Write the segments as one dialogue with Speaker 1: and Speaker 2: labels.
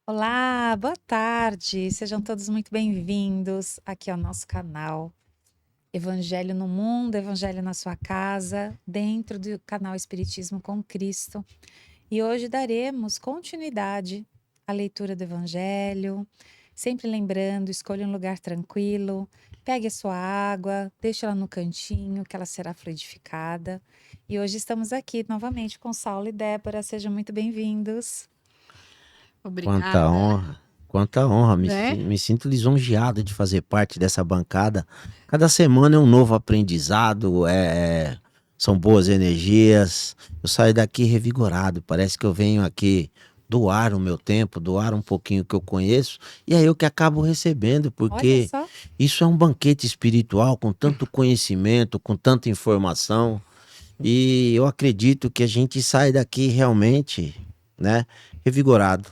Speaker 1: Olá, boa tarde. Sejam todos muito bem-vindos aqui ao nosso canal Evangelho no Mundo, Evangelho na sua casa, dentro do canal Espiritismo com Cristo. E hoje daremos continuidade à leitura do Evangelho, sempre lembrando, escolha um lugar tranquilo, pegue a sua água, deixe ela no cantinho, que ela será fluidificada. E hoje estamos aqui novamente com Saulo e Débora. Sejam muito bem-vindos.
Speaker 2: Quanta
Speaker 3: Obrigada,
Speaker 2: honra, quanta honra.
Speaker 3: né?
Speaker 2: Me sinto lisonjeado de fazer parte dessa bancada. Cada semana é um novo aprendizado, são boas energias. Eu saio daqui revigorado. Parece que eu venho aqui doar o meu tempo, doar um pouquinho que eu conheço, e é eu que acabo recebendo,
Speaker 1: Olha
Speaker 2: porque
Speaker 1: só.
Speaker 2: isso é um banquete espiritual com tanto conhecimento, com tanta informação. E eu acredito que a gente sai daqui realmente, né, revigorado.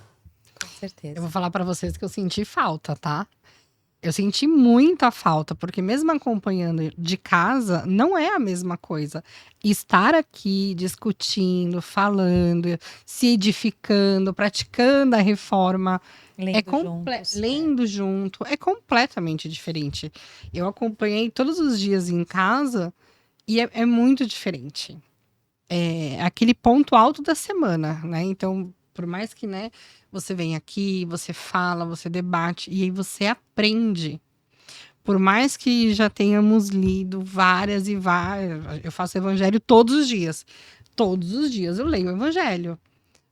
Speaker 1: Com
Speaker 3: Eu vou
Speaker 1: certeza.
Speaker 3: falar pra vocês que eu senti falta, tá? Eu senti muita falta, porque mesmo acompanhando de casa, não é a mesma coisa. Estar aqui discutindo, falando, se edificando, praticando a reforma,
Speaker 1: Lendo juntos.
Speaker 3: lendo junto, é completamente diferente. Eu acompanhei todos os dias em casa e é muito diferente. É aquele ponto alto da semana, né? Então, por mais que, né, você venha aqui, você fala, você debate e aí você aprende. Por mais que já tenhamos lido várias e várias, eu faço evangelho todos os dias. Todos os dias eu leio o evangelho.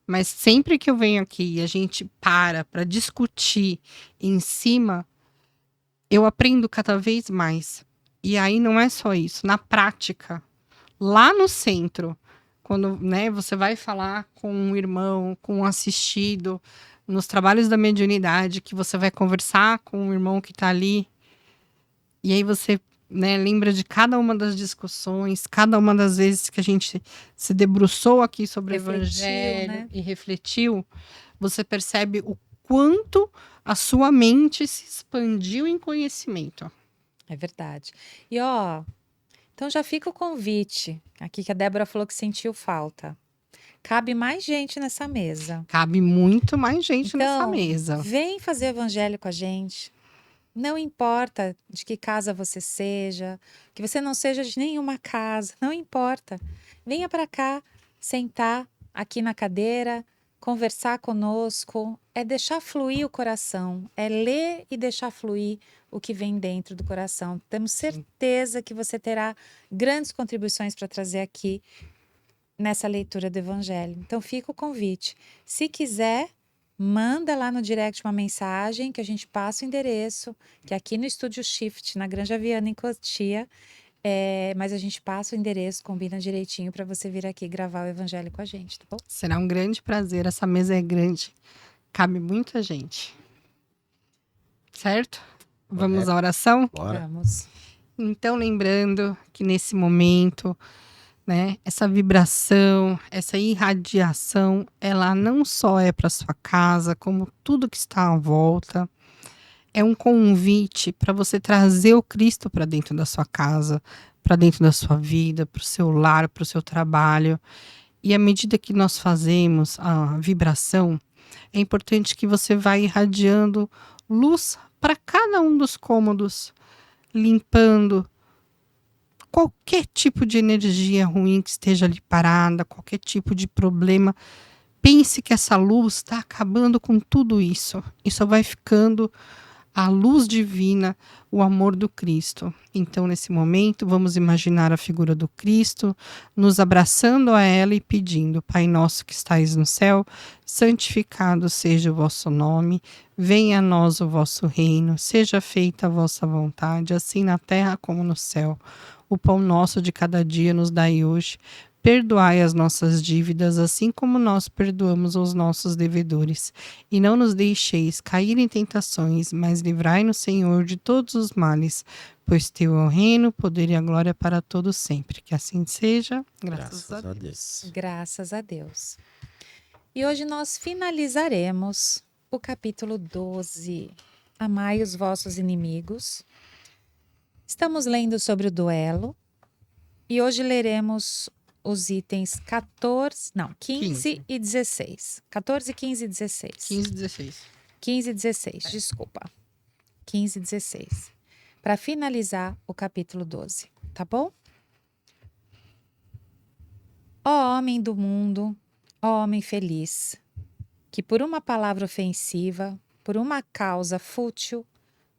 Speaker 3: Mas sempre que eu venho aqui e a gente para discutir em cima, eu aprendo cada vez mais. E aí não é só isso, na prática, lá no centro, quando, né, você vai falar com um irmão, com um assistido, nos trabalhos da mediunidade, que você vai conversar com um irmão que está ali, e aí você, né, lembra de cada uma das discussões, cada uma das vezes que a gente se debruçou aqui sobre o
Speaker 1: Refletiu,
Speaker 3: evangelho
Speaker 1: né?
Speaker 3: e refletiu, você percebe o quanto a sua mente se expandiu em conhecimento.
Speaker 1: É verdade. E ó, então já fica o convite aqui que a Débora falou que sentiu falta. Cabe mais gente nessa mesa.
Speaker 3: Cabe muito mais gente nessa
Speaker 1: Então,
Speaker 3: mesa.
Speaker 1: vem fazer evangelho com a gente. Não importa de que casa você seja, que você não seja de nenhuma casa, não importa. Venha para cá, sentar aqui na cadeira, conversar conosco, é deixar fluir o coração, é ler e deixar fluir o que vem dentro do coração. Temos
Speaker 3: Sim.
Speaker 1: certeza que você terá grandes contribuições para trazer aqui nessa leitura do Evangelho. Então fica o convite. Se quiser, manda lá no direct uma mensagem que a gente passa o endereço, que é aqui no Estúdio Shift, na Granja Viana, em Cotia. Mas a gente passa o endereço, combina direitinho para você vir aqui gravar o Evangelho com a gente, tá bom?
Speaker 3: Será um grande prazer. Essa mesa é grande. Cabe muita gente. Certo? Vamos à
Speaker 2: Correto.
Speaker 3: oração?
Speaker 2: Bora.
Speaker 1: Vamos.
Speaker 3: Então, lembrando que nesse momento, né, essa vibração, essa irradiação, ela não só é para sua casa, como tudo que está à volta. É um convite para você trazer o Cristo para dentro da sua casa, para dentro da sua vida, para o seu lar, para o seu trabalho. E à medida que nós fazemos a vibração, é importante que você vá irradiando luz para cada um dos cômodos, limpando qualquer tipo de energia ruim que esteja ali parada, qualquer tipo de problema. Pense que essa luz está acabando com tudo isso. E só vai ficando a luz divina, o amor do Cristo. Então, nesse momento, vamos imaginar a figura do Cristo, nos abraçando a ela e pedindo: Pai nosso que estais no céu, santificado seja o vosso nome, venha a nós o vosso reino, seja feita a vossa vontade, assim na terra como no céu. O pão nosso de cada dia nos dai hoje. Perdoai as nossas dívidas, assim como nós perdoamos aos nossos devedores. E não nos deixeis cair em tentações, mas livrai-nos, Senhor, de todos os males. Pois teu é o reino, o poder e a glória para todos sempre. Que assim seja, graças a Deus.
Speaker 1: Graças a Deus. E hoje nós finalizaremos o capítulo 12. Amai os vossos inimigos. Estamos lendo sobre o duelo e hoje leremos os itens 14, não, 15
Speaker 3: 15.
Speaker 1: e 16. 14, 15 e 16.
Speaker 3: 15 e 16.
Speaker 1: 15 e 16, desculpa. 15 e 16. Para finalizar o capítulo 12, tá bom? Ó homem do mundo, ó homem feliz, que por uma palavra ofensiva, por uma causa fútil,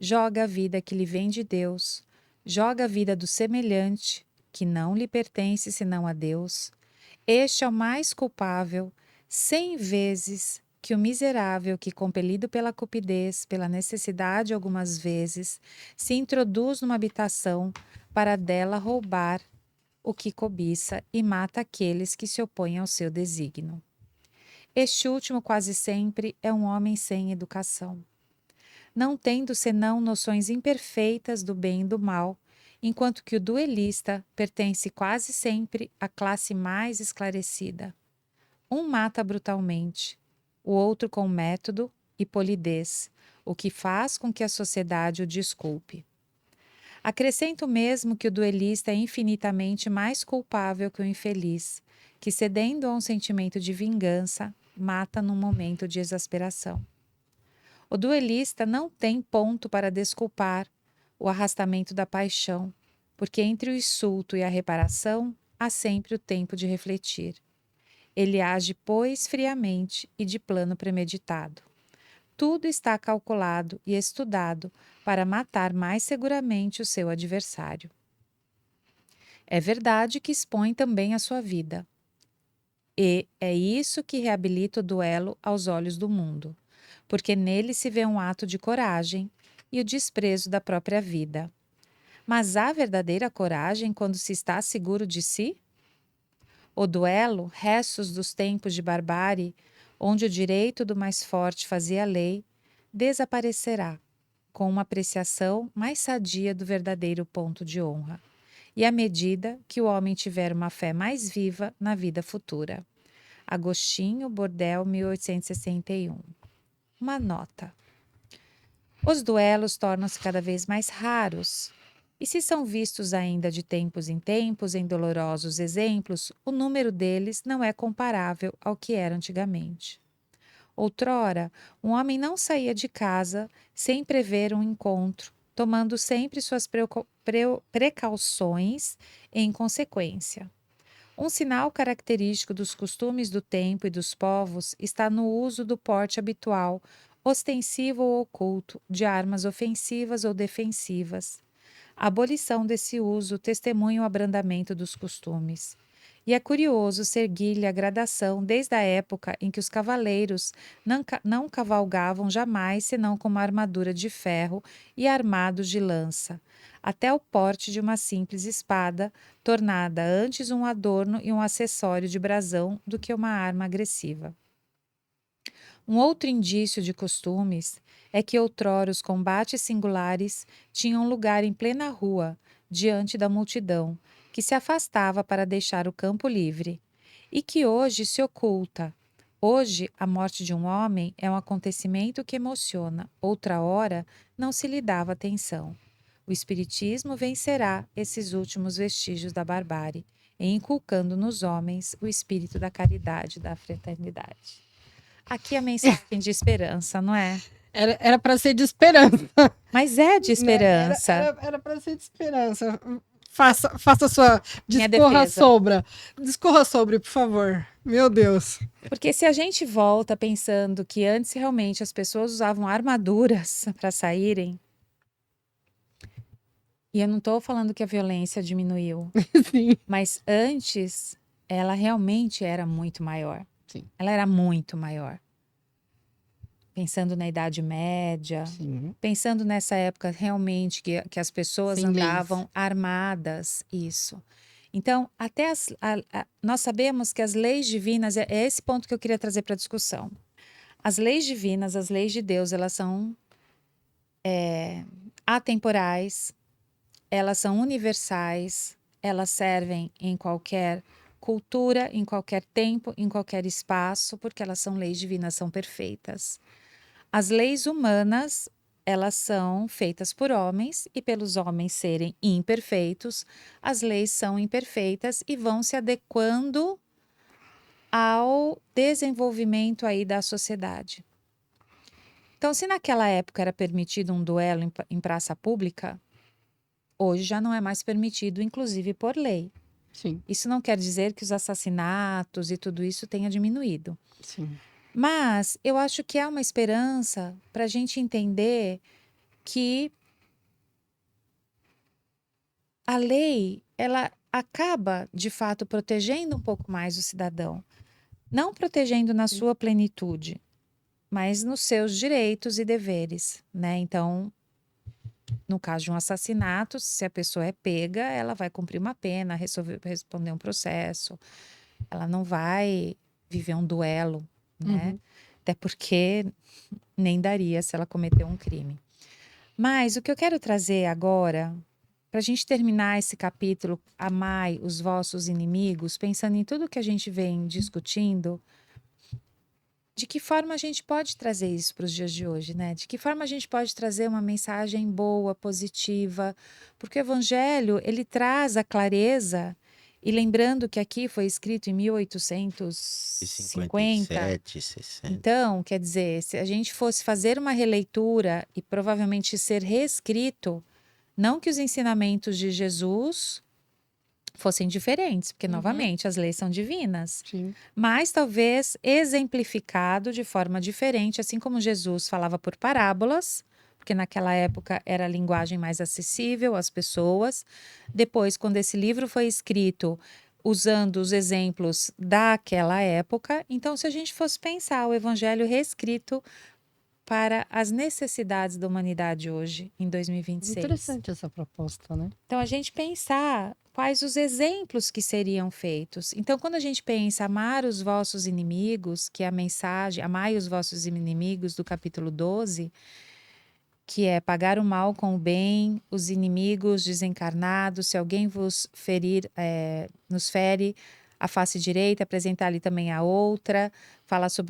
Speaker 1: joga a vida que lhe vem de Deus, joga a vida do semelhante, que não lhe pertence senão a Deus. Este é o mais culpável 100 vezes que o miserável que, compelido pela cupidez, pela necessidade algumas vezes, se introduz numa habitação para dela roubar o que cobiça e mata aqueles que se opõem ao seu desígnio. Este último quase sempre é um homem sem educação, não tendo senão noções imperfeitas do bem e do mal, enquanto que o duelista pertence quase sempre à classe mais esclarecida. Um mata brutalmente, o outro com método e polidez, o que faz com que a sociedade o desculpe. Acrescento mesmo que o duelista é infinitamente mais culpável que o infeliz, que, cedendo a um sentimento de vingança, mata num momento de exasperação. O duelista não tem ponto para desculpar o arrastamento da paixão, porque entre o insulto e a reparação há sempre o tempo de refletir. Ele age, pois, friamente e de plano premeditado. Tudo está calculado e estudado para matar mais seguramente o seu adversário. É verdade que expõe também a sua vida. E é isso que reabilita o duelo aos olhos do mundo, porque nele se vê um ato de coragem e o desprezo da própria vida. Mas há verdadeira coragem quando se está seguro de si? O duelo, restos dos tempos de barbárie, onde o direito do mais forte fazia lei, desaparecerá, com uma apreciação mais sadia do verdadeiro ponto de honra, e à medida que o homem tiver uma fé mais viva na vida futura. Agostinho, Bordel, 1861. Uma nota. Os duelos tornam-se cada vez mais raros, e se são vistos ainda de tempos em tempos em dolorosos exemplos, o número deles não é comparável ao que era antigamente. Outrora, um homem não saía de casa sem prever um encontro, tomando sempre suas precauções em consequência. Um sinal característico dos costumes do tempo e dos povos está no uso do porte habitual, ostensivo ou oculto, de armas ofensivas ou defensivas. A abolição desse uso testemunha o abrandamento dos costumes. E é curioso seguir-lhe a gradação desde a época em que os cavaleiros não cavalgavam jamais senão com uma armadura de ferro e armados de lança, até o porte de uma simples espada, tornada antes um adorno e um acessório de brasão do que uma arma agressiva. Um outro indício de costumes é que outrora os combates singulares tinham lugar em plena rua, diante da multidão, que se afastava para deixar o campo livre, e que hoje se oculta. Hoje, a morte de um homem é um acontecimento que emociona, outra hora não se lhe dava atenção. O Espiritismo vencerá esses últimos vestígios da barbárie, inculcando nos homens o espírito da caridade e da fraternidade. Aqui a mensagem de esperança, não é?
Speaker 3: Era para ser de esperança.
Speaker 1: Mas é de
Speaker 3: Né?
Speaker 1: esperança.
Speaker 3: Era para ser de esperança. Faça sua.
Speaker 1: Minha
Speaker 3: Discorra
Speaker 1: defesa.
Speaker 3: sobre. Discorra sobre, por favor. Meu Deus.
Speaker 1: Porque se a gente volta pensando que antes realmente as pessoas usavam armaduras para saírem, e eu não estou falando que a violência diminuiu,
Speaker 3: Sim.
Speaker 1: mas antes ela realmente era muito maior.
Speaker 3: Sim.
Speaker 1: Ela era muito maior. Pensando na Idade Média,
Speaker 3: Sim.
Speaker 1: pensando nessa época realmente que as pessoas
Speaker 3: Sem
Speaker 1: andavam
Speaker 3: leis.
Speaker 1: armadas, isso. Então, até nós sabemos que as leis divinas, é esse ponto que eu queria trazer para a discussão. As leis divinas, as leis de Deus, elas são atemporais, elas são universais, elas servem em qualquer cultura, em qualquer tempo, em qualquer espaço, porque elas são leis divinas, são perfeitas. As leis humanas, elas são feitas por homens e pelos homens serem imperfeitos, as leis são imperfeitas e vão se adequando ao desenvolvimento aí da sociedade. Então, se naquela época era permitido um duelo em praça pública, hoje já não é mais permitido, inclusive por lei.
Speaker 3: Sim,
Speaker 1: Isso não quer dizer que os assassinatos e tudo isso tenha diminuído.
Speaker 3: sim.
Speaker 1: Mas eu acho que há uma esperança para a gente entender que a lei, ela acaba, de fato, protegendo um pouco mais o cidadão. Não protegendo na sua plenitude, mas nos seus direitos e deveres, né? Então, no caso de um assassinato, se a pessoa é pega, ela vai cumprir uma pena, responder um processo. Ela não vai viver um duelo, né?
Speaker 3: Uhum.
Speaker 1: Até porque nem daria se ela cometeu um crime. Mas o que eu quero trazer agora, para a gente terminar esse capítulo, amai os vossos inimigos, pensando em tudo que a gente vem discutindo, de que forma a gente pode trazer isso para os dias de hoje, né? De que forma a gente pode trazer uma mensagem boa, positiva, porque o Evangelho, ele traz a clareza, e lembrando que aqui foi escrito em 1850,
Speaker 2: 57, 60.
Speaker 1: então, quer dizer, se a gente fosse fazer uma releitura e provavelmente ser reescrito, não que os ensinamentos de Jesus fossem diferentes, porque, novamente, as leis são divinas,
Speaker 3: Sim.
Speaker 1: mas talvez exemplificado de forma diferente, assim como Jesus falava por parábolas, porque naquela época era a linguagem mais acessível às pessoas. Depois, quando esse livro foi escrito, usando os exemplos daquela época, então, se a gente fosse pensar o evangelho reescrito para as necessidades da humanidade hoje, em 2026.
Speaker 3: Interessante essa proposta, né?
Speaker 1: Então, a gente pensar quais os exemplos que seriam feitos. Então, quando a gente pensa amar os vossos inimigos, que é a mensagem, amai os vossos inimigos do capítulo 12, que é pagar o mal com o bem, os inimigos desencarnados, se alguém vos ferir, nos fere a face direita, apresentar-lhe também a outra,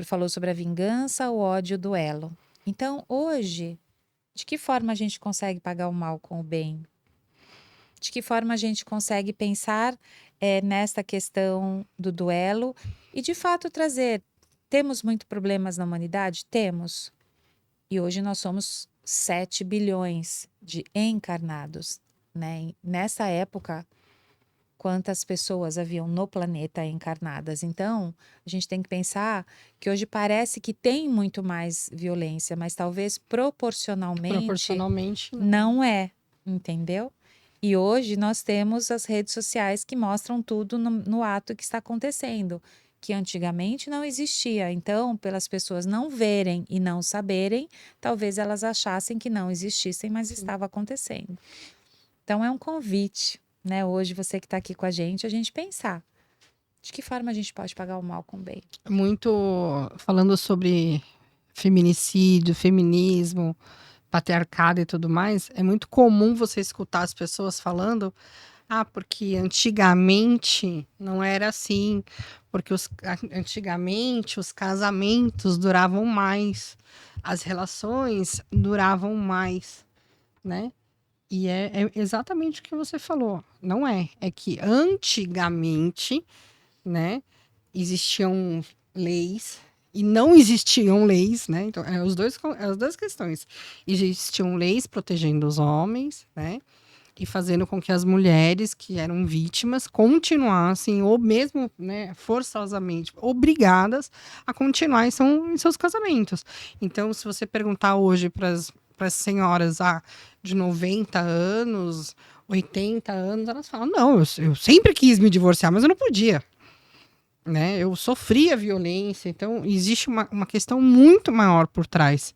Speaker 1: falou sobre a vingança, o ódio, o duelo. Então, hoje, de que forma a gente consegue pagar o mal com o bem? De que forma a gente consegue pensar nesta questão do duelo e, de fato, trazer. Temos muitos problemas na humanidade? Temos. E hoje nós somos 7 bilhões de encarnados, né? Nessa época, quantas pessoas haviam no planeta encarnadas? Então, a gente tem que pensar que hoje parece que tem muito mais violência, mas talvez
Speaker 3: Proporcionalmente,
Speaker 1: não é, entendeu? E hoje nós temos as redes sociais que mostram tudo no ato que está acontecendo, que antigamente não existia. Então, pelas pessoas não verem e não saberem, talvez elas achassem que não existissem, mas estava acontecendo. Então, é um convite, né? Hoje, você que está aqui com a gente pensar de que forma a gente pode pagar o mal com o bem.
Speaker 3: muito falando sobre feminicídio, feminismo, patriarcado e tudo mais, é muito comum você escutar as pessoas falando: ah, porque antigamente não era assim, porque antigamente os casamentos duravam mais, as relações duravam mais, né? E é exatamente o que você falou. Não é. É que antigamente, né, existiam leis e não existiam leis, né? Então, as duas questões. Existiam leis protegendo os homens, né? E fazendo com que as mulheres que eram vítimas continuassem, ou mesmo, né, forçosamente obrigadas a continuar em seus casamentos. Então, se você perguntar hoje para as senhoras de 90 anos, 80 anos, elas falam: não, eu sempre quis me divorciar, mas eu não podia. Né? Eu sofria violência, então existe uma questão muito maior por trás.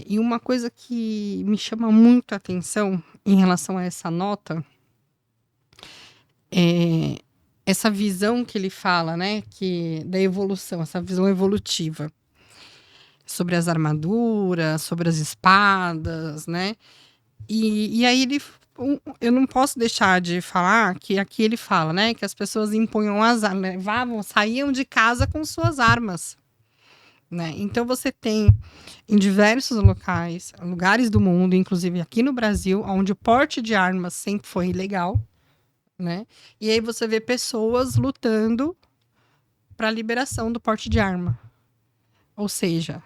Speaker 3: E uma coisa que me chama muito a atenção em relação a essa nota é essa visão que ele fala, né, da evolução, essa visão evolutiva sobre as armaduras, sobre as espadas, né? E aí eu não posso deixar de falar que aqui ele fala, né, que as pessoas impunham saíam de casa com suas armas, né? Então você tem em diversos lugares do mundo, inclusive aqui no Brasil, onde o porte de armas sempre foi ilegal, né? E aí você vê pessoas lutando para a liberação do porte de arma. Ou seja,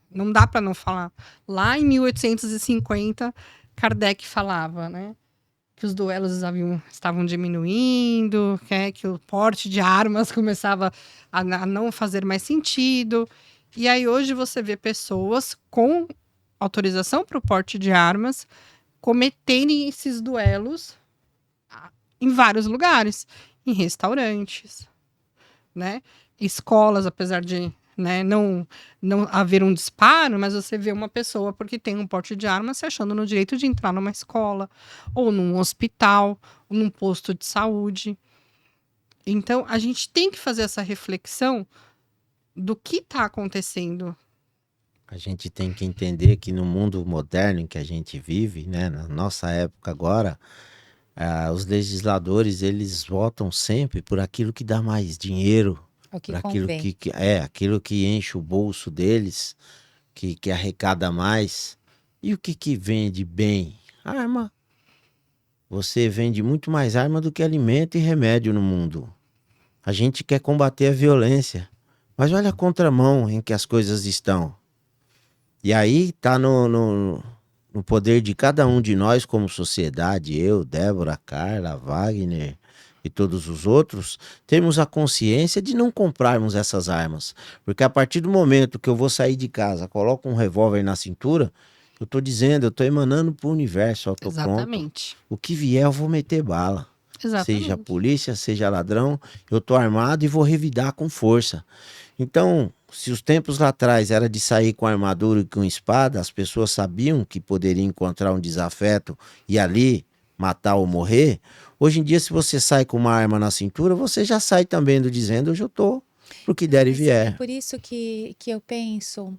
Speaker 3: não dá para não falar. Lá em 1850, Kardec falava, né? Que os duelos estavam diminuindo, que o porte de armas começava a não fazer mais sentido. E aí hoje você vê pessoas com autorização para o porte de armas cometerem esses duelos em vários lugares, em restaurantes, né? Escolas, apesar de, né, não haver um disparo, mas você vê uma pessoa porque tem um porte de arma se achando no direito de entrar numa escola, ou num hospital, ou num posto de saúde. Então, a gente tem que fazer essa reflexão do que está acontecendo.
Speaker 2: A gente tem que entender que no mundo moderno em que a gente vive, né, na nossa época agora, os legisladores eles votam sempre por aquilo que dá mais dinheiro,
Speaker 1: É o que
Speaker 2: por aquilo
Speaker 1: convém.
Speaker 2: aquilo que enche o bolso deles, que arrecada mais. E o que vende bem? Arma. Você vende muito mais arma do que alimento e remédio no mundo. A gente quer combater a violência, mas olha a contramão em que as coisas estão. E aí tá no poder de cada um de nós como sociedade, eu, Débora, Carla, Wagner e todos os outros, termos a consciência de não comprarmos essas armas. Porque a partir do momento que eu vou sair de casa, coloco um revólver na cintura, eu tô dizendo, eu tô emanando pro universo, eu tô pronto.
Speaker 3: Exatamente.
Speaker 2: O que vier eu vou meter bala. Seja
Speaker 3: Exatamente.
Speaker 2: polícia, seja ladrão, eu tô armado e vou revidar com força. Então, se os tempos lá atrás era de sair com armadura e com espada, as pessoas sabiam que poderiam encontrar um desafeto e ali matar ou morrer. Hoje em dia, se você sai com uma arma na cintura, você já sai também do dizendo, hoje eu tô pro que der e
Speaker 1: Mas é
Speaker 2: vier.
Speaker 1: por isso que eu penso,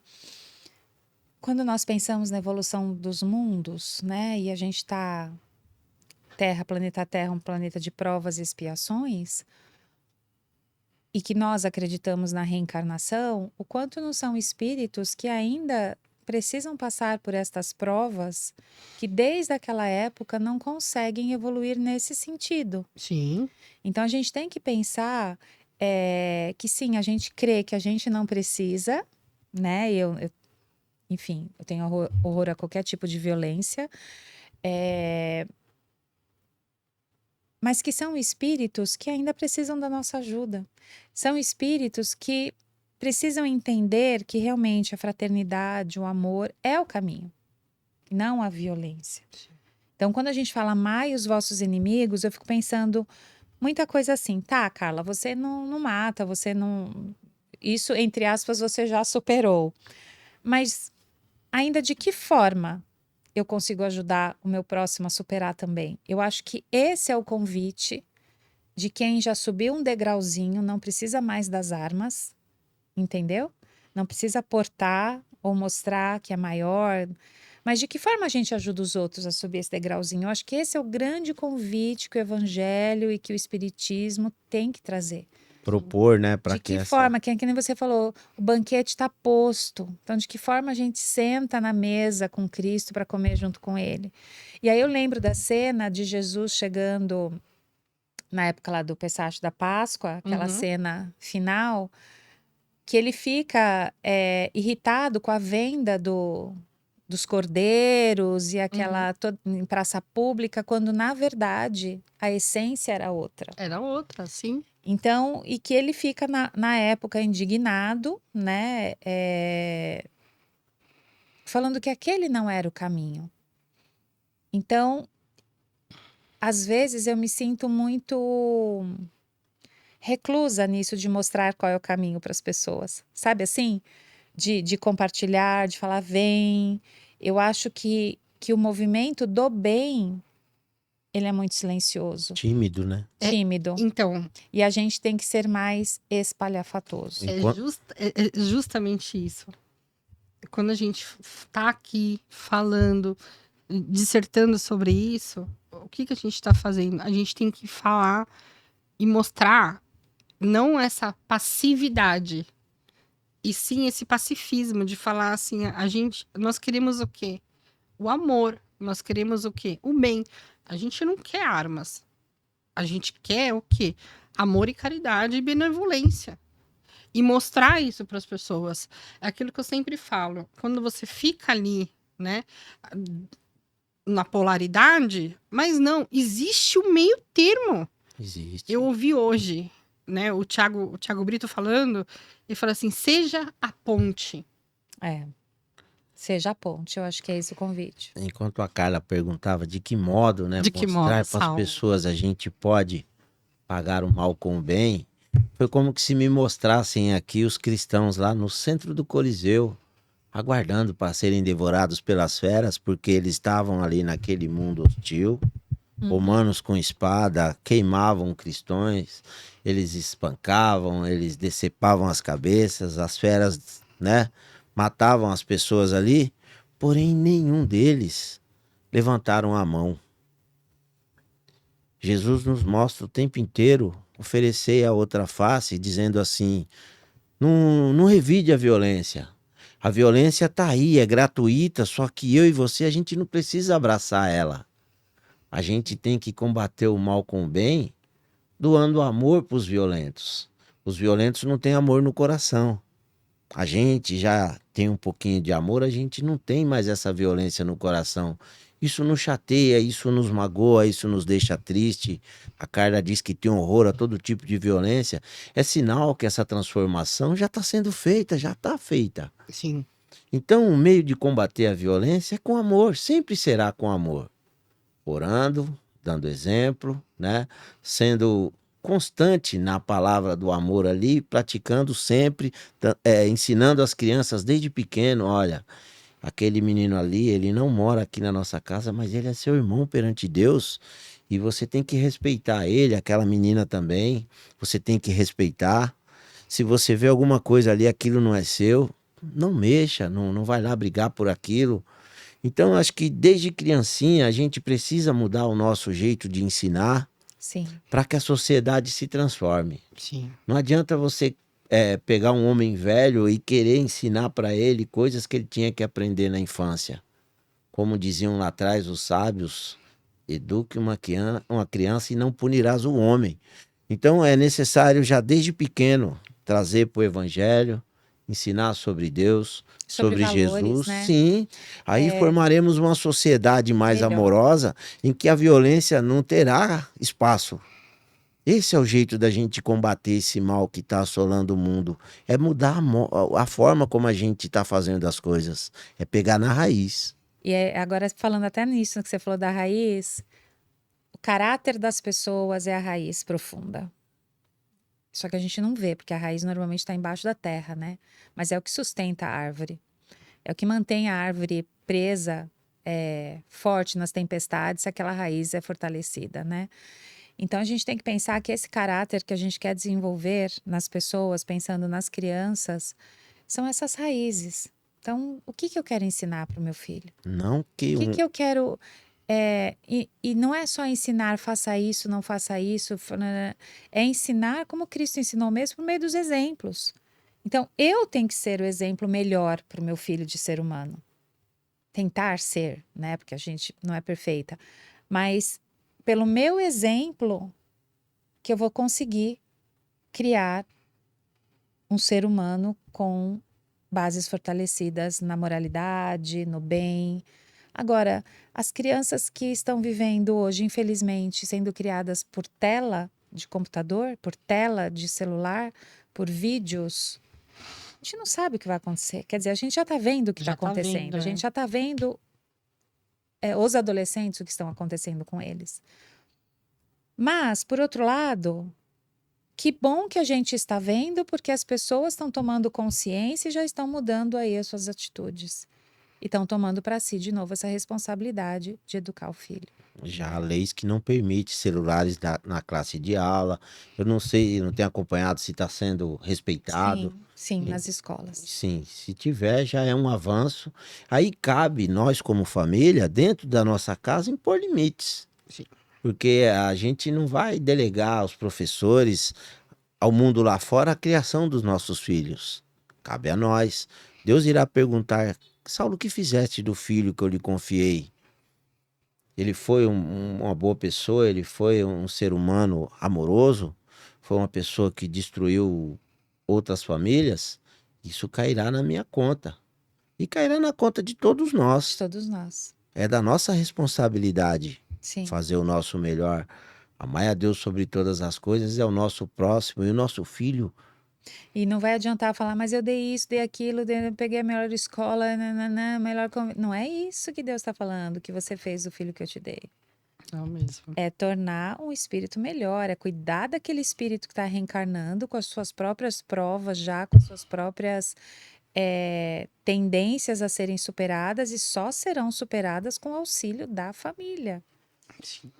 Speaker 1: quando nós pensamos na evolução dos mundos, né? E a gente está planeta Terra, um planeta de provas e expiações, e que nós acreditamos na reencarnação, o quanto não são espíritos que ainda precisam passar por estas provas, que desde aquela época não conseguem evoluir nesse sentido.
Speaker 3: Sim.
Speaker 1: Então a gente tem que pensar que sim, a gente crê que a gente não precisa, né? Enfim, eu tenho horror a qualquer tipo de violência. Mas que são espíritos que ainda precisam da nossa ajuda. São espíritos que precisam entender que realmente a fraternidade, o amor é o caminho, não a violência. Então, quando a gente fala amai os vossos inimigos, eu fico pensando muita coisa assim, tá, Carla, você não mata, você não... Isso, entre aspas, você já superou. Mas ainda de que forma eu consigo ajudar o meu próximo a superar também? Eu acho que esse é o convite de quem já subiu um degrauzinho, não precisa mais das armas, entendeu? Não precisa portar ou mostrar que é maior. Mas de que forma a gente ajuda os outros a subir esse degrauzinho? Eu acho que esse é o grande convite que o Evangelho e que o Espiritismo tem que trazer.
Speaker 2: Propor, né, para
Speaker 1: De
Speaker 2: que
Speaker 1: que
Speaker 2: essa...
Speaker 1: forma, que nem você falou, o banquete está posto. Então, de que forma a gente senta na mesa com Cristo para comer junto com Ele? E aí eu lembro da cena de Jesus chegando na época lá do Pessach da Páscoa, aquela cena final, que ele fica irritado com a venda dos cordeiros e aquela em praça pública, quando na verdade a essência era outra.
Speaker 3: Era outra, sim.
Speaker 1: Então, e que ele fica na época indignado, né? Falando que aquele não era o caminho. Então, às vezes eu me sinto muito reclusa nisso de mostrar qual é o caminho para as pessoas. Sabe assim? De compartilhar, de falar, vem. Eu acho que o movimento do bem, ele é muito silencioso,
Speaker 2: Tímido, né?
Speaker 1: tímido.
Speaker 3: Então,
Speaker 1: E a gente tem que ser mais espalhafatoso.
Speaker 3: é justamente isso. Quando a gente tá aqui falando, dissertando sobre isso, o que a gente está fazendo? A gente tem que falar e mostrar não essa passividade, E sim esse pacifismo de falar assim, nós queremos o quê? O amor. Nós queremos o quê? O bem. A gente não quer armas. A gente quer o quê? Amor e caridade e benevolência. E mostrar isso para as pessoas. É aquilo que eu sempre falo. Quando você fica ali, né, na polaridade, mas não, existe o meio termo.
Speaker 2: Existe.
Speaker 3: Eu ouvi hoje, né, o Thiago Brito falando, ele fala assim, seja a ponte.
Speaker 1: É. Seja a ponte, eu acho que é esse o convite.
Speaker 2: Enquanto a Carla perguntava de que modo, né,
Speaker 3: De que modo,
Speaker 2: mostrar para as
Speaker 3: Saulo?
Speaker 2: pessoas a gente pode pagar o mal com o bem, foi como que se me mostrassem aqui os cristãos lá no centro do Coliseu, aguardando para serem devorados pelas feras, porque eles estavam ali naquele mundo hostil. Romanos com espada queimavam cristãos, eles espancavam, eles decepavam as cabeças, as feras, né, matavam as pessoas ali, porém nenhum deles levantaram a mão. Jesus nos mostra o tempo inteiro oferecer a outra face, dizendo assim, não revide a violência. A violência está aí, é gratuita, só que eu e você, a gente não precisa abraçar ela. A gente tem que combater o mal com o bem, doando amor para os violentos. Os violentos não têm amor no coração. A gente já tem um pouquinho de amor, a gente não tem mais essa violência no coração. Isso nos chateia, isso nos magoa, isso nos deixa triste. A Carla diz que tem horror a todo tipo de violência. É sinal que essa transformação já está sendo feita, já está feita.
Speaker 3: Sim.
Speaker 2: Então, o meio de combater a violência é com amor, sempre será com amor. Orando, dando exemplo, né? Sendo constante na palavra do amor ali, praticando sempre, ensinando as crianças desde pequeno, olha, aquele menino ali, ele não mora aqui na nossa casa, mas ele é seu irmão perante Deus, e você tem que respeitar ele, aquela menina também, você tem que respeitar. Se você vê alguma coisa ali, aquilo não é seu, não mexa, não vai lá brigar por aquilo. Então, acho que desde criancinha a gente precisa mudar o nosso jeito de ensinar
Speaker 1: Sim.
Speaker 2: para que a sociedade se transforme.
Speaker 3: Sim.
Speaker 2: Não adianta você pegar um homem velho e querer ensinar para ele coisas que ele tinha que aprender na infância. Como diziam lá atrás os sábios, eduque uma criança e não punirás o homem. Então, é necessário já desde pequeno trazer para o evangelho, ensinar sobre Deus, sobre
Speaker 1: valores,
Speaker 2: Jesus,
Speaker 1: né?
Speaker 2: sim. Aí formaremos uma sociedade mais
Speaker 1: Melhor.
Speaker 2: amorosa, em que a violência não terá espaço. Esse é o jeito da gente combater esse mal que está assolando o mundo. É mudar a forma como a gente está fazendo as coisas. É pegar na raiz.
Speaker 1: E agora, falando até nisso que você falou da raiz, o caráter das pessoas é a raiz profunda. Só que a gente não vê, porque a raiz normalmente está embaixo da terra, né? Mas é o que sustenta a árvore. É o que mantém a árvore presa, forte nas tempestades, se aquela raiz é fortalecida, né? Então a gente tem que pensar que esse caráter que a gente quer desenvolver nas pessoas, pensando nas crianças, são essas raízes. Então, o que eu quero ensinar para o meu filho?
Speaker 2: Não que
Speaker 1: O que eu quero... e não é só ensinar, faça isso, não faça isso. É ensinar como Cristo ensinou mesmo por meio dos exemplos. Então, eu tenho que ser o exemplo melhor para o meu filho de ser humano. Tentar ser, né? Porque a gente não é perfeita. Mas, pelo meu exemplo, que eu vou conseguir criar um ser humano com bases fortalecidas na moralidade, no bem. Agora, as crianças que estão vivendo hoje, infelizmente, sendo criadas por tela de computador, por tela de celular, por vídeos, a gente não sabe o que vai acontecer. Quer dizer, a gente já está vendo o que está acontecendo. A gente já está vendo os adolescentes, o que estão acontecendo com eles. Mas, por outro lado, que bom que a gente está vendo, porque as pessoas estão tomando consciência e já estão mudando aí as suas atitudes. E estão tomando para si de novo essa responsabilidade de educar o filho.
Speaker 2: já há leis que não permitem celulares na classe de aula. Eu não sei, não tenho acompanhado se está sendo respeitado.
Speaker 1: Sim, nas escolas.
Speaker 2: Sim, se tiver já é um avanço. Aí cabe nós como família, dentro da nossa casa, impor limites.
Speaker 3: Sim.
Speaker 2: Porque a gente não vai delegar aos professores, ao mundo lá fora, a criação dos nossos filhos. Cabe a nós. Deus irá perguntar: Saulo, o que fizeste do filho que eu lhe confiei? Ele foi uma boa pessoa? Ele foi um ser humano amoroso? Foi uma pessoa que destruiu outras famílias? Isso cairá na minha conta. E cairá na conta de todos
Speaker 1: De
Speaker 2: nós.
Speaker 1: todos nós.
Speaker 2: É da nossa responsabilidade
Speaker 1: Sim.
Speaker 2: fazer o nosso melhor. Amar a Deus sobre todas as coisas é o nosso próximo e o nosso filho.
Speaker 1: E não vai adiantar falar, mas eu dei isso, dei aquilo, eu peguei a melhor escola, nananã, melhor. Não é isso que Deus está falando, que você fez do filho que eu te dei.
Speaker 3: Não mesmo.
Speaker 1: É tornar um espírito melhor, é cuidar daquele espírito que está reencarnando com as suas próprias provas, já com as suas próprias tendências a serem superadas e só serão superadas com o auxílio da família.
Speaker 3: Sim.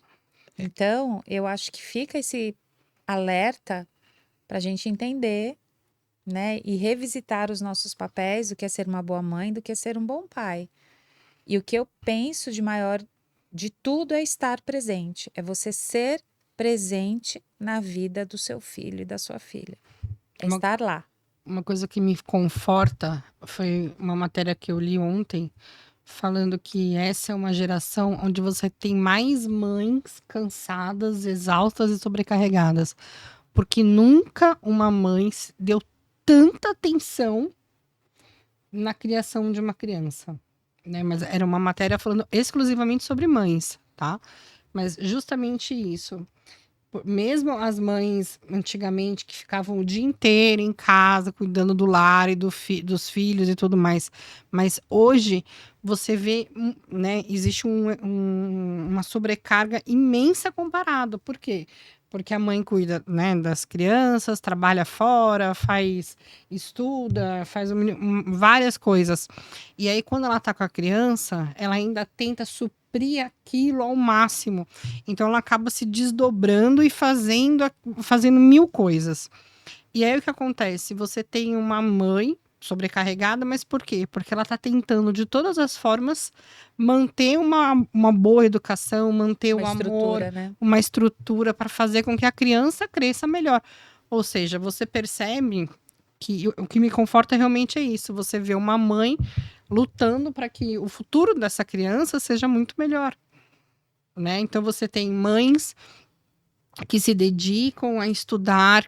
Speaker 1: Então, eu acho que fica esse alerta para a gente entender, né, e revisitar os nossos papéis, do que é ser uma boa mãe, do que é ser um bom pai. E o que eu penso de maior de tudo é estar presente, é você ser presente na vida do seu filho e da sua filha. É
Speaker 3: Uma-
Speaker 1: estar lá.
Speaker 3: Uma coisa que me conforta foi uma matéria que eu li ontem, falando que essa é uma geração onde você tem mais mães cansadas, exaustas e sobrecarregadas. Porque nunca uma mãe deu tanta atenção na criação de uma criança, né? Mas era uma matéria falando exclusivamente sobre mães, tá? Mas justamente isso. Mesmo as mães antigamente que ficavam o dia inteiro em casa cuidando do lar e dos filhos e tudo mais, mas hoje você vê, né, existe uma sobrecarga imensa comparado. Por quê? Porque a mãe cuida, né, das crianças, trabalha fora, estuda, faz várias coisas. E aí, quando ela tá com a criança, ela ainda tenta suprir aquilo ao máximo. Então ela acaba se desdobrando e fazendo mil coisas. E aí o que acontece? Você tem uma mãe sobrecarregada, mas por quê? Porque ela está tentando de todas as formas manter uma boa educação, manter
Speaker 1: Uma
Speaker 3: o amor,
Speaker 1: estrutura, né?
Speaker 3: uma estrutura para fazer com que a criança cresça melhor. Ou seja, você percebe que o que me conforta realmente é isso. Você vê uma mãe lutando para que o futuro dessa criança seja muito melhor. Né? Então você tem mães que se dedicam a estudar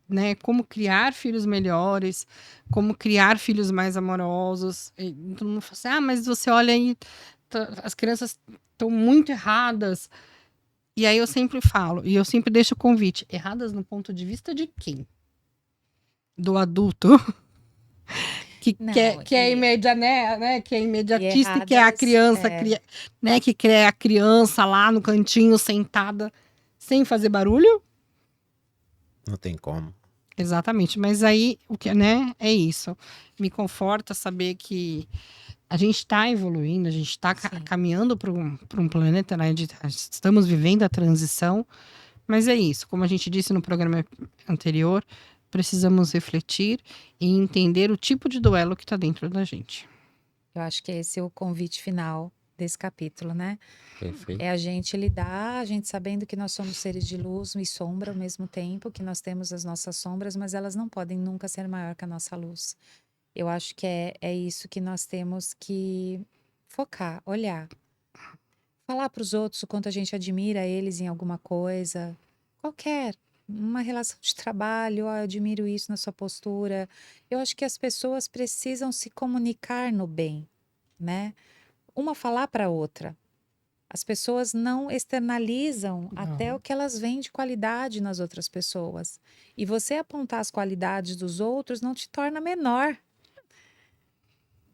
Speaker 3: né, como criar filhos melhores, como criar filhos mais amorosos. E todo mundo fala assim, mas você olha aí, as crianças estão muito erradas. E aí eu sempre falo, e eu sempre deixo o convite, erradas no ponto de vista de quem? Do adulto?
Speaker 1: Não,
Speaker 3: Que é né, que é imediatista e que é a
Speaker 1: erradas,
Speaker 3: criança, né, que quer a criança lá no cantinho sentada sem fazer barulho.
Speaker 2: Não tem como.
Speaker 3: Exatamente, mas aí o que, né, é isso. Me conforta saber que a gente está evoluindo, a gente está caminhando para um planeta, né, estamos vivendo a transição, mas é isso. Como a gente disse no programa anterior, precisamos refletir e entender o tipo de duelo que está dentro da gente.
Speaker 1: eu acho que esse é o convite final desse capítulo, né?
Speaker 2: Perfeito.
Speaker 1: É a gente lidar, a gente sabendo que nós somos seres de luz e sombra ao mesmo tempo, que nós temos as nossas sombras, mas elas não podem nunca ser maior que a nossa luz. Eu acho que é isso que nós temos que focar, olhar. Falar para os outros o quanto a gente admira eles em alguma coisa, qualquer, uma relação de trabalho, eu admiro isso na sua postura. Eu acho que as pessoas precisam se comunicar no bem, né? Uma falar para a outra. As pessoas não externalizam até o que elas veem de qualidade nas outras pessoas. E você apontar as qualidades dos outros não te torna menor.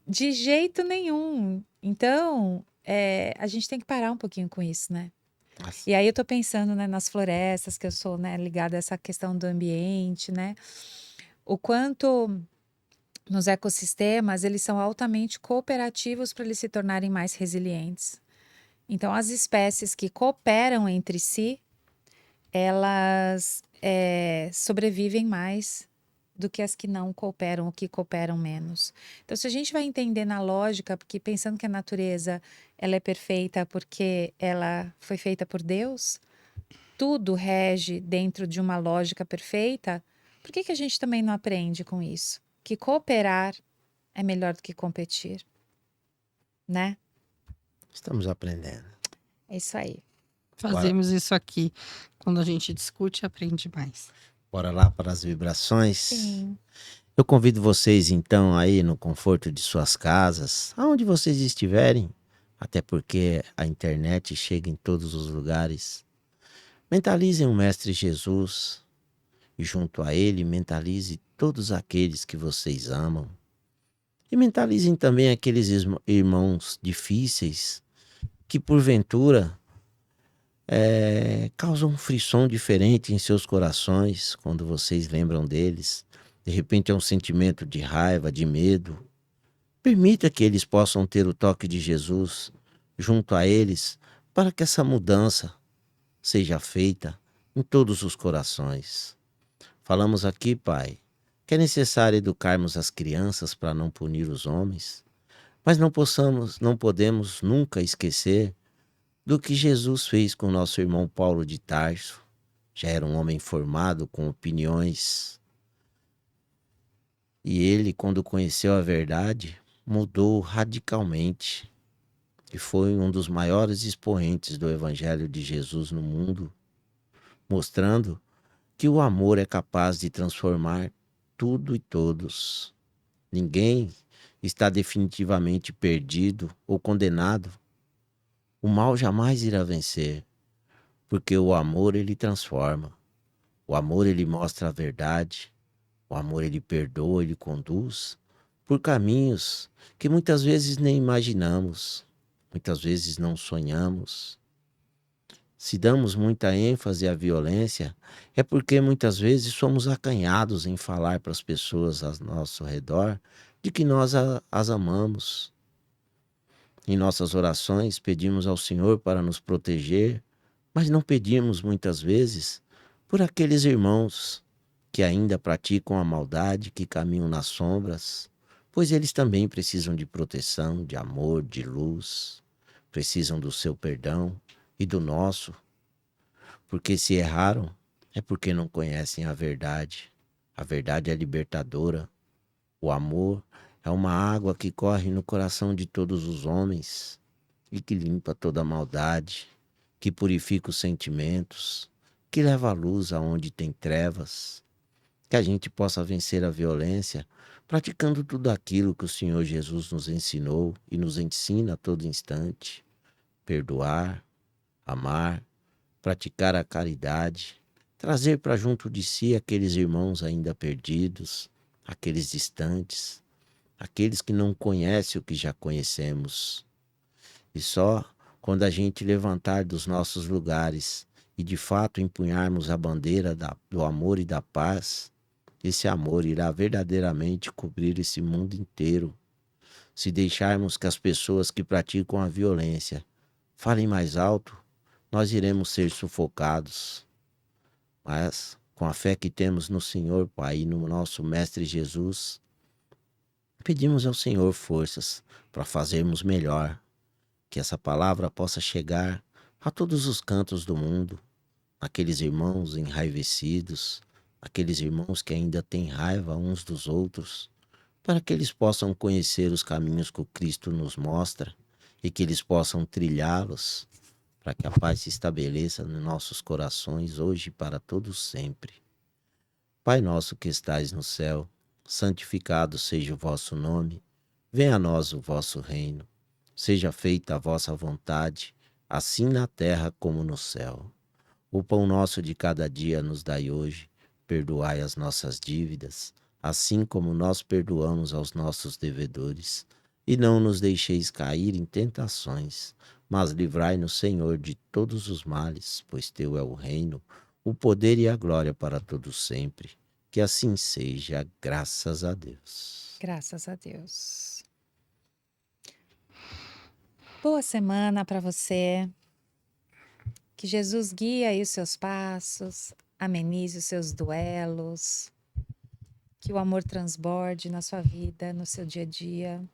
Speaker 1: De jeito nenhum. Então, a gente tem que parar um pouquinho com isso, né?
Speaker 2: Nossa.
Speaker 1: E aí eu tô pensando, né, nas florestas, que eu sou, né, ligada a essa questão do ambiente, né? O quanto nos ecossistemas eles são altamente cooperativos para eles se tornarem mais resilientes. Então, as espécies que cooperam entre si, elas sobrevivem mais do que as que não cooperam ou que cooperam menos. Então, se a gente vai entender na lógica, porque pensando que a natureza ela é perfeita porque ela foi feita por Deus, tudo rege dentro de uma lógica perfeita, por que a gente também não aprende com isso? que cooperar é melhor do que competir, né?
Speaker 2: Estamos aprendendo.
Speaker 1: É isso aí.
Speaker 3: Fazemos isso aqui. Quando a gente discute, aprende mais.
Speaker 2: Bora lá para as vibrações.
Speaker 1: Sim.
Speaker 2: Eu convido vocês então aí no conforto de suas casas, aonde vocês estiverem, até porque a internet chega em todos os lugares. Mentalizem o Mestre Jesus e junto a ele mentalize todos aqueles que vocês amam. E mentalizem também aqueles irmãos difíceis que porventura causam um frisson diferente em seus corações quando vocês lembram deles. De repente é um sentimento de raiva, de medo. Permita que eles possam ter o toque de Jesus junto a eles para que essa mudança seja feita em todos os corações. Falamos aqui, Pai, que é necessário educarmos as crianças para não punir os homens, mas não podemos nunca esquecer do que Jesus fez com nosso irmão Paulo de Tarso. Já era um homem formado com opiniões. E ele, quando conheceu a verdade, mudou radicalmente. E foi um dos maiores expoentes do Evangelho de Jesus no mundo, mostrando que o amor é capaz de transformar tudo e todos. Ninguém está definitivamente perdido ou condenado. O mal jamais irá vencer, porque o amor ele transforma. O amor ele mostra a verdade. O amor ele perdoa, ele conduz por caminhos que muitas vezes nem imaginamos, muitas vezes não sonhamos. Se damos muita ênfase à violência, é porque muitas vezes somos acanhados em falar para as pessoas ao nosso redor de que nós as amamos. Em nossas orações pedimos ao Senhor para nos proteger, mas não pedimos muitas vezes por aqueles irmãos que ainda praticam a maldade, que caminham nas sombras, pois eles também precisam de proteção, de amor, de luz, precisam do seu perdão e do nosso, porque se erraram é porque não conhecem a verdade. A verdade é libertadora. O amor é uma água que corre no coração de todos os homens e que limpa toda a maldade, que purifica os sentimentos, que leva a luz aonde tem trevas. Que a gente possa vencer a violência praticando tudo aquilo que o Senhor Jesus nos ensinou e nos ensina a todo instante: perdoar, amar, praticar a caridade, trazer para junto de si aqueles irmãos ainda perdidos, aqueles distantes, aqueles que não conhecem o que já conhecemos. E só quando a gente levantar dos nossos lugares e de fato empunharmos a bandeira do amor e da paz, esse amor irá verdadeiramente cobrir esse mundo inteiro. Se deixarmos que as pessoas que praticam a violência falem mais alto, nós iremos ser sufocados. Mas, com a fé que temos no Senhor, Pai, e no nosso Mestre Jesus, pedimos ao Senhor forças para fazermos melhor, que essa palavra possa chegar a todos os cantos do mundo, aqueles irmãos enraivecidos, aqueles irmãos que ainda têm raiva uns dos outros, para que eles possam conhecer os caminhos que o Cristo nos mostra e que eles possam trilhá-los, para que a paz se estabeleça nos nossos corações hoje e para todos sempre. Pai nosso que estais no céu, santificado seja o vosso nome, venha a nós o vosso reino, seja feita a vossa vontade, assim na terra como no céu. O pão nosso de cada dia nos dai hoje, perdoai as nossas dívidas, assim como nós perdoamos aos nossos devedores. E não nos deixeis cair em tentações, mas livrai-nos, Senhor, de todos os males, pois teu é o reino, o poder e a glória para todos sempre. Que assim seja, graças a Deus.
Speaker 1: Graças a Deus. Boa semana para você. Que Jesus guie aí os seus passos, amenize os seus duelos, que o amor transborde na sua vida, no seu dia a dia,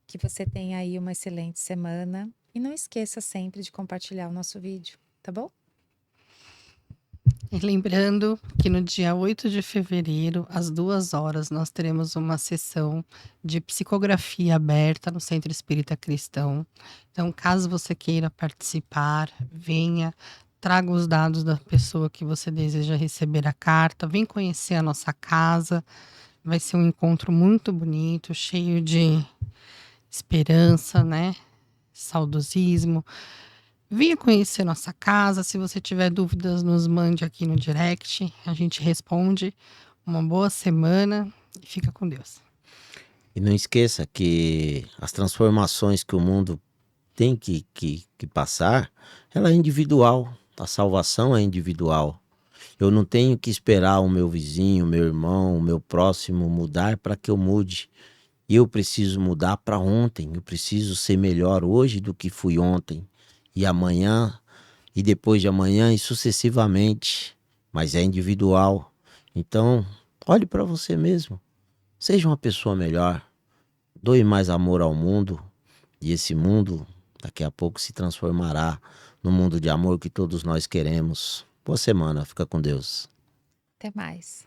Speaker 1: que você tenha aí uma excelente semana e não esqueça sempre de compartilhar o nosso vídeo, tá bom?
Speaker 3: E lembrando que no dia 8 de fevereiro, às 2 horas, nós teremos uma sessão de psicografia aberta no Centro Espírita Cristão. Então, caso você queira participar, venha, traga os dados da pessoa que você deseja receber a carta, vem conhecer a nossa casa. Vai ser um encontro muito bonito, cheio de esperança, né? Saudosismo. Venha conhecer nossa casa. Se você tiver dúvidas, nos mande aqui no direct. A gente responde. Uma boa semana e fica com Deus.
Speaker 2: E não esqueça que as transformações que o mundo tem que passar, ela é individual. A salvação é individual. Eu não tenho que esperar o meu vizinho, o meu irmão, o meu próximo mudar para que eu mude. Eu preciso mudar para ontem. Eu preciso ser melhor hoje do que fui ontem. E amanhã, e depois de amanhã, e sucessivamente. Mas é individual. Então, olhe para você mesmo. Seja uma pessoa melhor. Doe mais amor ao mundo. E esse mundo, daqui a pouco, se transformará no mundo de amor que todos nós queremos. Boa semana. Fica com Deus.
Speaker 1: Até mais.